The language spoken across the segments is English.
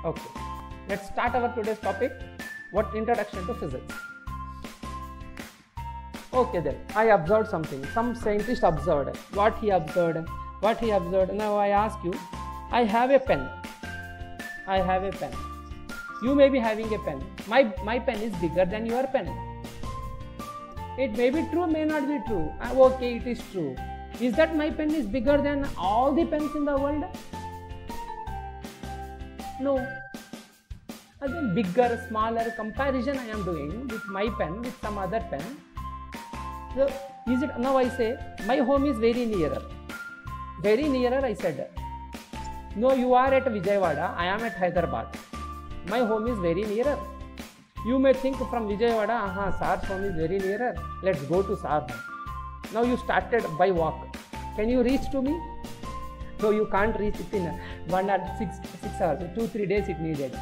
Okay, let's start our today's topic. What introduction to physics? Okay, then I observed something. Some scientist observed. What he observed? Now I ask you. I have a pen. You may be having a pen. My pen is bigger than your pen. It may be true, may not be true. Okay, it is true. Is that my pen is bigger than all the pens in the world? No. Again, bigger, smaller comparison I am doing with my pen with some other pen. So, is it now? I say my home is very nearer. Very nearer, I said. No, you are at Vijayawada. I am at Hyderabad. My home is very nearer. You may think from Vijayawada, Sar's home is very nearer. Let's go to Sar's home. Now you started by walk. Can you reach to me? No, you can't reach it in 1 or 6 hours. 2-3 days it needed.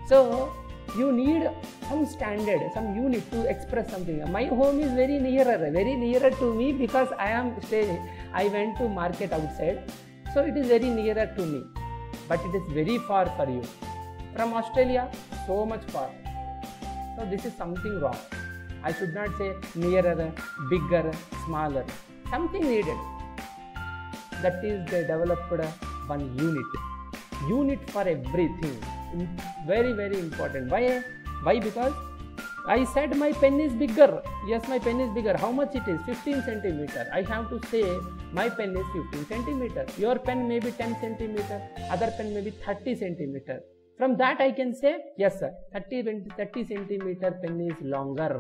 So you need some standard, some unit to express something. My home is very nearer to me because I went to market outside. So it is very nearer to me. But it is very far for you. From Australia, so much far. So this is something wrong. I should not say nearer, bigger, smaller. Something needed. That is, they developed one unit. Unit for everything. Very, very important. Why? Because I said my pen is bigger. Yes, my pen is bigger. How much it is? 15 centimeter. I have to say my pen is 15 centimeter. Your pen may be 10 centimeter. Other pen may be 30 centimeter. From that I can say, yes sir, 30 centimeter pen is longer.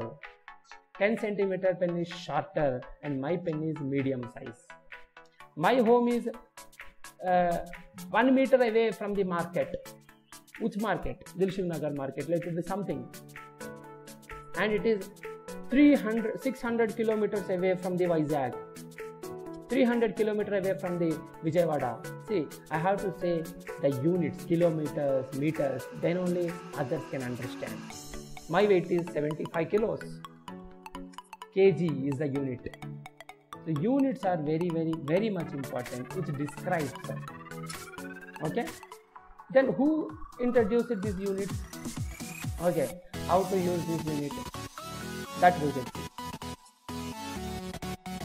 10 centimeter pen is shorter and my pen is medium size. My home is 1 meter away from the market. Which market? Dilshivnagar market, let it be something. And it is 600 kilometers away from the Vizag. 300 kilometers away from the Vijayawada. See, I have to say the units, kilometers, meters, then only others can understand. My weight is 75 kilos. kg is the unit. The units are very, very, very much important, which describes. Okay. Then who introduced these units? Okay. How to use this unit? That we will see.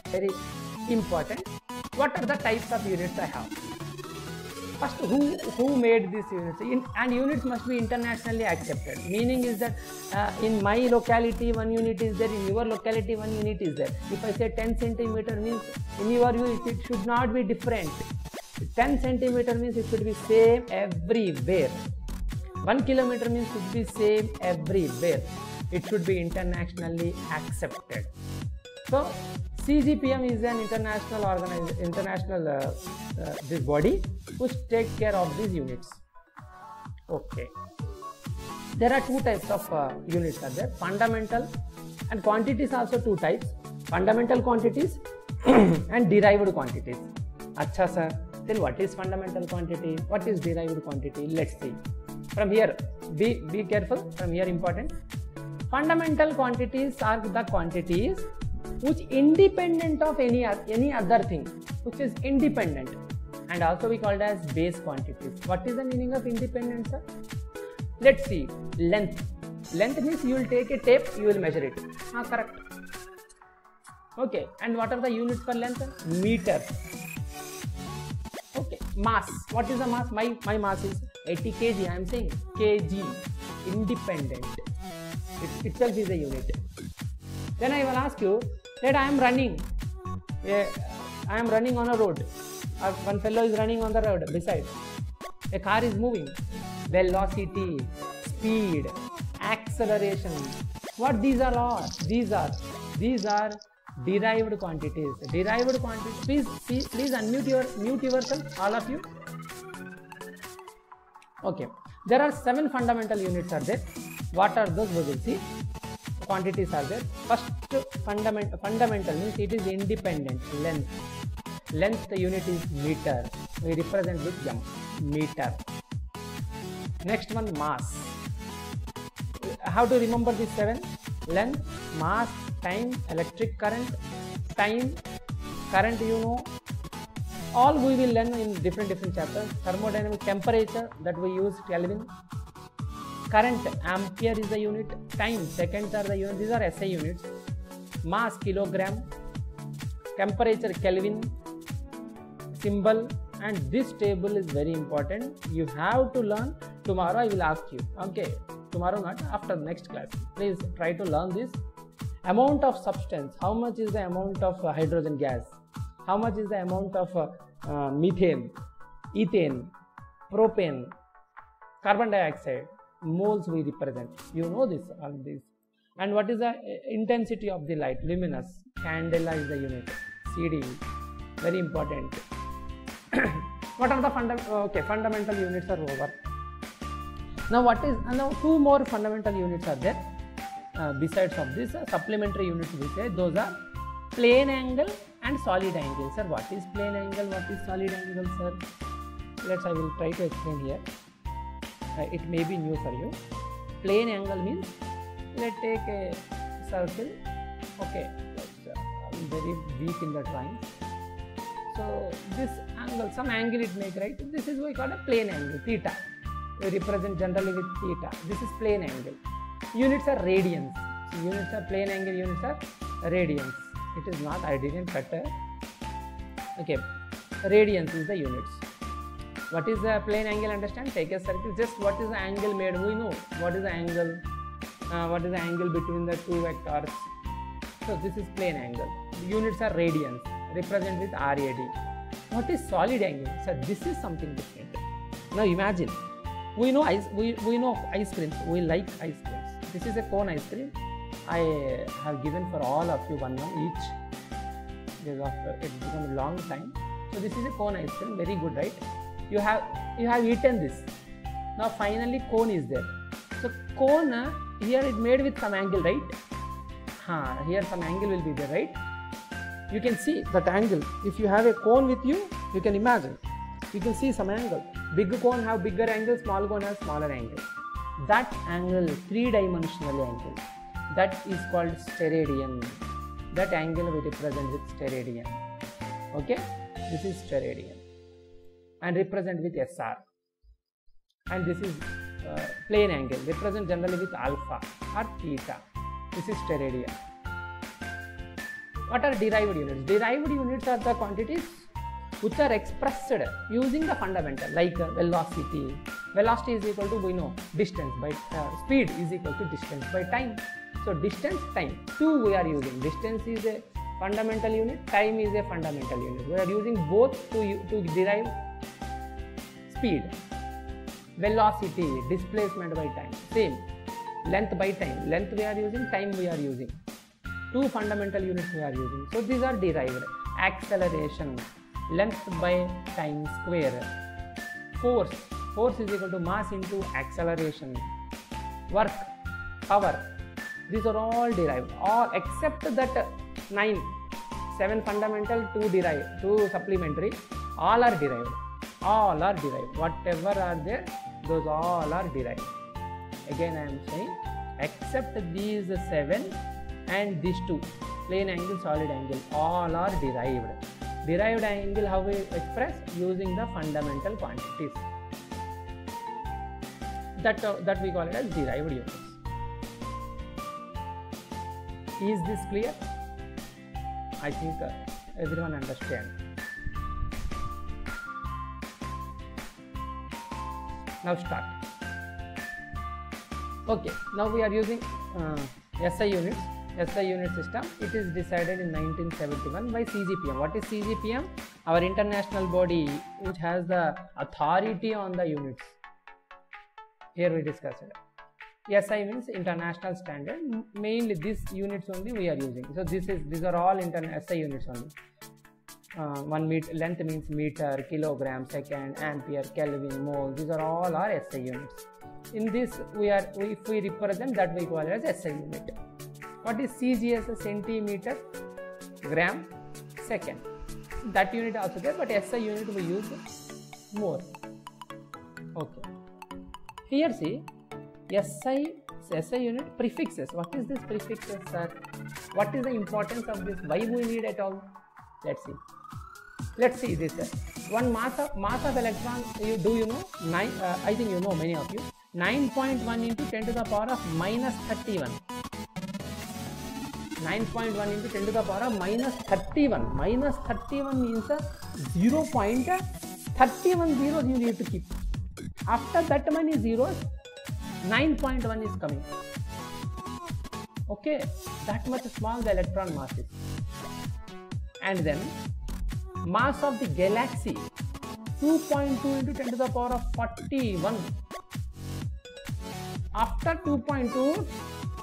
Very important. What are the types of units I have? First, who made these units? And units must be internationally accepted. Meaning is that in my locality 1 unit is there, in your locality 1 unit is there. If I say 10 centimeter means in your view it should not be different. 10 centimeter means it should be same everywhere. 1 kilometer means it should be same everywhere. It should be internationally accepted. So CGPM is an international this body which takes care of these units. Okay. There are 2 types of units are there. Fundamental and quantities also 2 types. Fundamental quantities and derived quantities. Acha sir. Then what is fundamental quantity? What is derived quantity? Let's see. From here, be careful. From here important. Fundamental quantities are the quantities which independent of any other thing, which is independent, and also we call it as base quantities. What is the meaning of independent, sir? Let's see. Length. Length means you will take a tape, you will measure it. Correct. Okay. And what are the units for length? Meter. Okay. Mass. What is the mass? My mass is 80 kg. I am saying kg. Independent. It itself is a unit. Then I will ask you that I am running. I am running on a road. One fellow is running on the road beside. A car is moving. Velocity, speed, acceleration. What these are all? These are derived quantities. Derived quantities. Please mute yourself, all of you. Okay. There are 7 fundamental units are there. What are those? We will see. Quantities are there. First fundamental means it is independent. Length. Length the unit is meter. We represent with m. Meter. Next one, mass. How to remember these 7? Length, mass, time, electric current. Time, current you know. all we will learn in different chapters. Thermodynamic temperature, that we use Kelvin. Current, ampere is the unit. Time, seconds are the unit. These are SI units. Mass, kilogram. Temperature, Kelvin. Symbol. And this table is very important. You have to learn. Tomorrow I will ask you. Okay, tomorrow not, after the next class. Please try to learn this. Amount of substance. How much is the amount of hydrogen gas? How much is the amount of methane, ethane, propane, carbon dioxide? Moles we represent. You know this, all this. And what is the intensity of the light? Luminous. Candela is the unit. CD. Very important. What are the fundamental units are over. Now now two more fundamental units are there. Besides of this, supplementary units we say, those are plane angle and solid angle. Sir, what is plane angle? What is solid angle, sir? I will try to explain here. It may be new for you. Plane angle means, let's take a circle. Okay, I'm very weak in the drawing. So this angle, some angle it make, right? This is what we call a plane angle, theta. We represent generally with theta. This is plane angle. Units are radians. So units are plane angle, units are radians. It is not, I didn't cut a. Okay, radians is the units. What is the plane angle? Understand? Take a circle. Just what is the angle made? We know what is the angle. What is the angle between the two vectors? So this is plane angle. The units are radians. Represent with RAD. What is solid angle? So this is something different. Now imagine, we know ice creams. We like ice creams. This is a cone ice cream. I have given for all of you one each. Because it's become a long time. So this is a cone ice cream. Very good, right? You have eaten this. Now finally cone is there. So cone here it made with some angle, right? Here some angle will be there, right? You can see that angle. If you have a cone with you, you can imagine. You can see some angle. Big cone have bigger angle, small cone have smaller angle. That angle, three-dimensional angle, that is called steradian. That angle we represent with steradian. Okay? This is steradian. And represent with SR. And this is plane angle. Represent generally with alpha or theta. This is steradian. What are derived units? Derived units are the quantities which are expressed using the fundamental, like velocity. Velocity is equal to, we know, distance by speed is equal to distance by time. So distance, time, two we are using. Distance is a fundamental unit, time is a fundamental unit. We are using both to derive speed. Velocity, displacement by time, same. Length by time, length we are using, time we are using. Two fundamental units we are using. So these are derived. Acceleration, length by time square. Force, force is equal to mass into acceleration. Work, power, these are all derived. All except that 7 fundamental, 2 derived, 2 supplementary, all are derived. All are derived. Whatever are there, those all are derived. Again I am saying, except these 7 and these 2, plane angle, solid angle, all are derived. Derived angle how we express? Using the fundamental quantities. That we call it as derived units. Is this clear? I think everyone understands. Now start. Okay, now we are using SI units. SI unit system. It is decided in 1971 by CGPM. What is CGPM? Our international body which has the authority on the units. Here we discussed it. SI means international standard. Mainly these units only we are using. So these are all SI units only. 1 meter length means meter, kilogram, second, ampere, Kelvin, mole. These are all our SI units. In this if we represent that, we call it as SI unit. What is CGS? Centimeter, gram, second. That unit also there, but SI unit we use more. Okay. Here see, SI unit prefixes. What is this prefixes, sir? What is the importance of this? Why we need at all? Let's see. Let's see this. One mass of electron, you know? I think you know, many of you. 9.1 into 10 to the power of minus 31. 9.1 into 10 to the power of minus 31. Minus 31 means 0.31 zeros you need to keep. After that many zeros, 9.1 is coming. Okay, that much small the electron mass is. And then mass of the galaxy, 2.2 into 10 to the power of 41. After 2.2,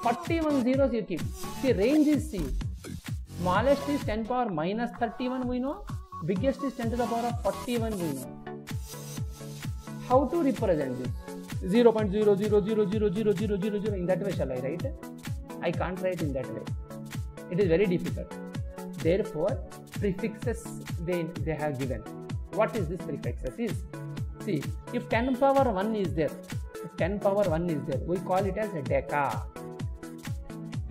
41 zeros you keep. See, range is C. Smallest is 10 power minus 31 we know. Biggest is 10 to the power of 41 we know. How to represent this? 0.00000000 in that way shall I write? I can't write in that way. It is very difficult. Therefore, prefixes they have given. What is this prefixes is? See, if 10 power 1 is there, we call it as a deca.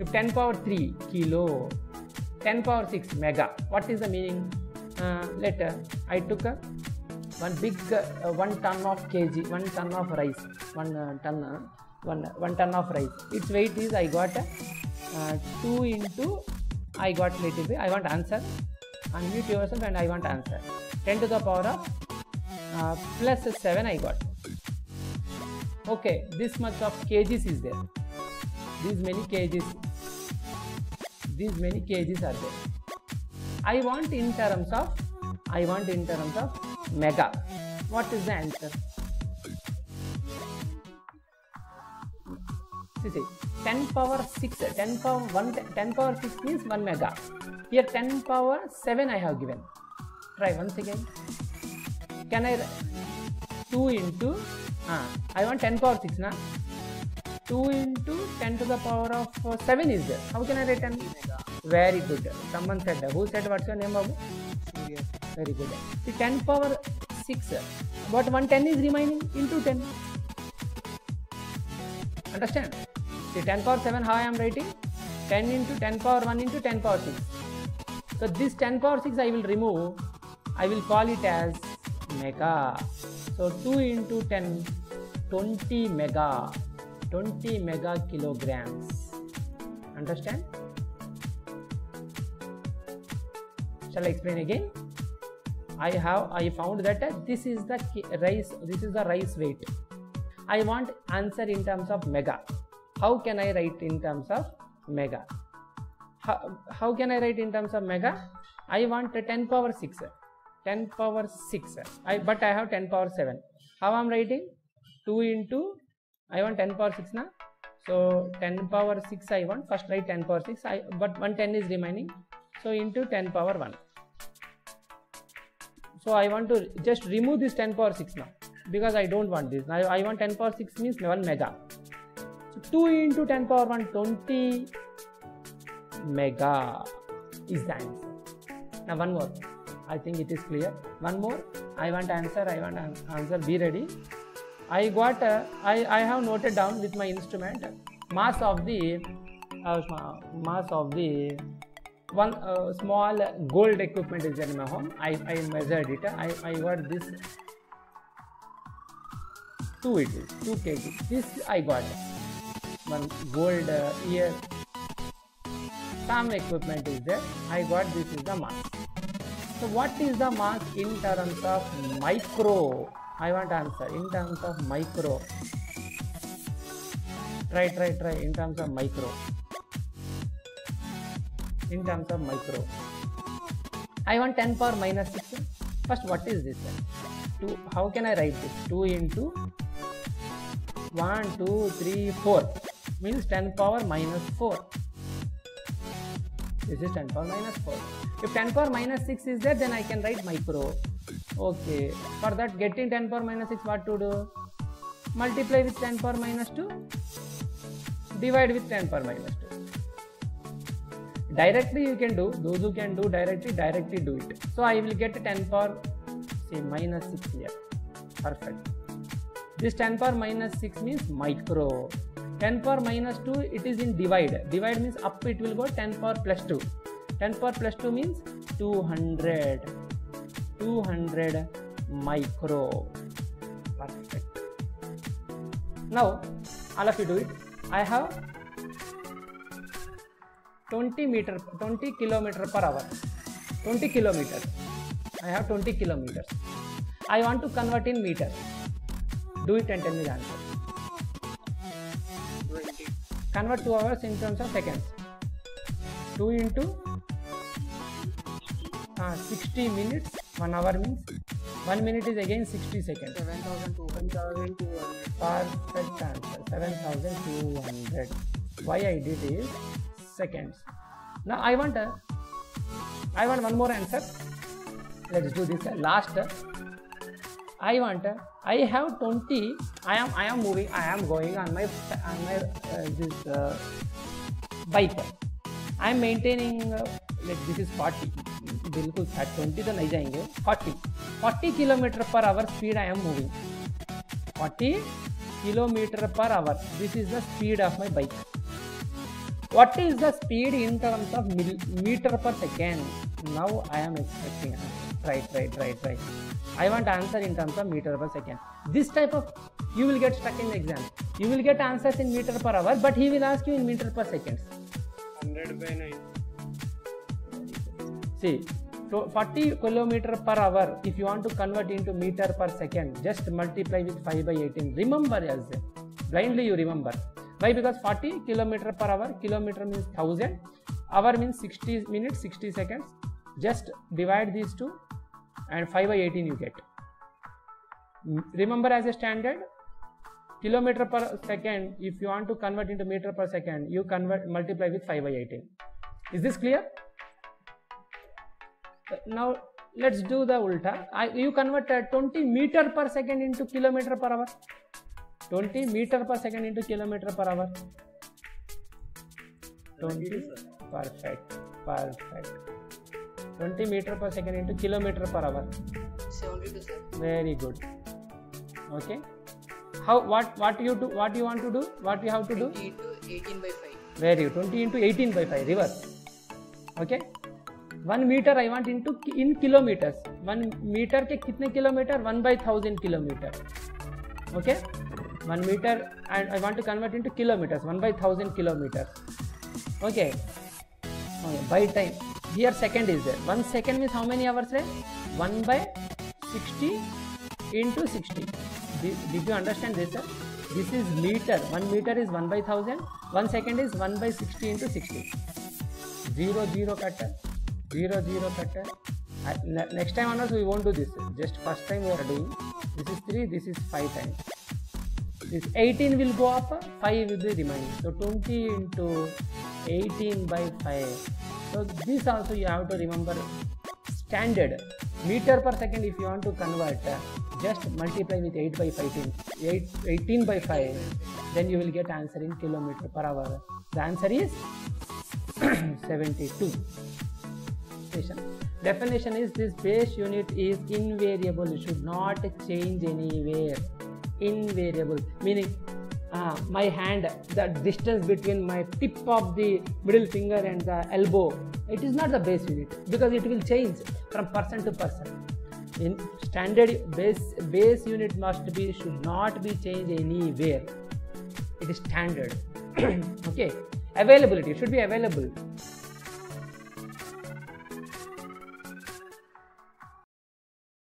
If 10 power 3, kilo. 10 power 6, mega. What is the meaning? Later, I took one big 1 ton of kg, 1 ton of rice, 1 ton of rice. Its weight is, I got 2 into, I got little bit, I want answer. Unmute yourself and I want answer. 10 to the power of plus 7 I got. Okay, this much of kgs is there. These many kgs are there. I want in terms of mega. What is the answer? See, 10 power 6, 10 power 6 means 1 mega. Here 10 power 7 I have given. Try once again. Can I 2 into I want 10 power 6 na? 2 into 10 to the power of 7 is there. How can I write 10? Very good. Someone said. Who said? What's your name, Babu? Very good. See, 10 power 6. But 110 is remaining into 10. Understand? See, 10 power 7 how I am writing? 10 into 10 power 1 into 10 power 6. So this 10 power 6 I will remove. I will call it as mega. So 2 into 10, 20 mega kilograms. Understand? Shall I explain again? I found that this is the rice weight. I want answer in terms of mega. How can I write in terms of mega? How can I write in terms of mega? I want 10 power 6. 10 power 6. But I have 10 power 7. How I am writing? 2 into, I want 10 power 6 na? So 10 power 6 I want. First write 10 power 6. But 110 is remaining. So into 10 power 1. So I want to just remove this 10 power 6 now. Because I don't want this. I want 10 power 6 means 1 mega. So 2 into 10 power 1, 20 mega is the answer. Now one more. I think it is clear. One more. I want answer. Be ready. I have noted down with my instrument mass of the one small gold equipment is there in my home. I measured it. I got this 2 it is 2 kg. This I got one gold here. Some equipment is there. I got this is the mass. So what is the mass in terms of micro? I want answer in terms of micro. Try in terms of micro. In terms of micro. I want 10 power minus 6. First, what is this? 2. How can I write this? 2 into 1, 2, 3, 4 means 10 power minus 4. This is 10 power minus 4. If 10 power minus 6 is there, then I can write micro. Okay. For that, getting 10 power minus 6, what to do? Multiply with 10 power minus 2. Divide with 10 power minus 2. Directly you can do. Those who can do directly do it. So I will get 10 power minus 6 here. Perfect. This 10 power minus 6 means micro. 10 power minus 2, it is in divide. Divide means up it will go 10 power plus 2. 10 power plus 2 means 200. 200 micro. Perfect. Now all of you do it. I have 20 kilometer per hour. 20 kilometers. I have 20 kilometers. I want to convert in meter. Do it and tell me the answer. 20. Convert 2 hours in terms of seconds. 2 into 60 minutes. 1 hour means 1 minute is again 60 seconds. 7,200. Perfect answer. 7,200. Why I did is seconds. Now I want one more answer. Let's do this last. I have 20. I am moving. I am going on my bike. I am maintaining. This is 40. बिल्कुल 20 तो नहीं जाएंगे. 40 kilometre per hour speed I am moving. 40 kilometer per hour. This is the speed of my bike. What is the speed in terms of meter per second? Now I am expecting. Right. I want answer in terms of meter per second. This type of you will get stuck in the exam. You will get answers in meter per hour, but he will ask you in meter per seconds. 100 by 9. See, so 40 kilometer per hour. If you want to convert into meter per second, just multiply with 5 by 18. Remember as blindly you remember. Why? Because 40 kilometer per hour. Kilometer means 1000. Hour means 60 minutes, 60 seconds. Just divide these two, and 5 by 18 you get. Remember as a standard, kilometer per second. If you want to convert into meter per second, you multiply with 5 by 18. Is this clear? Now let's do the ulta. You convert 20 meter per second into kilometer per hour. 20 meter per second into kilometer per hour. 20. Perfect. 20 meter per second into kilometer per hour. 72, sir. Very good. Okay. What you do? What you want to do? What you have to do? 20 into 18 by 5. Very good. 20 into 18 by 5. Reverse. Okay. 1 meter I want in kilometers. 1 meter के कितने kilometre? 1 by 1000 kilometer. Okay. 1 meter and I want to convert into kilometers. 1 by 1000 kilometers. Okay. By time. Here second is there. 1 second means how many hours? 1 by 60 into 60. Did you understand this? This is meter. 1 meter is 1 by 1000. 1 second is 1 by 60 into 60. 0 0 cut. 0 0 cut. Next time onwards we won't do this. Just first time we are doing. This is 3. This is 5 times. This 18 will go up. 5 will be remaining. So 20 into 18 by 5. So this also you have to remember. Standard meter per second. If you want to convert, just multiply with 8 by 18 by 5. Then you will get answer in kilometer per hour. The answer is 72. Definition is this base unit is invariable. It should not change anywhere. Invariable meaning my hand, the distance between my tip of the middle finger and the elbow, it is not the base unit because it will change from person to person. In standard base unit should not be changed anywhere. It is standard. Okay. Availability should be available.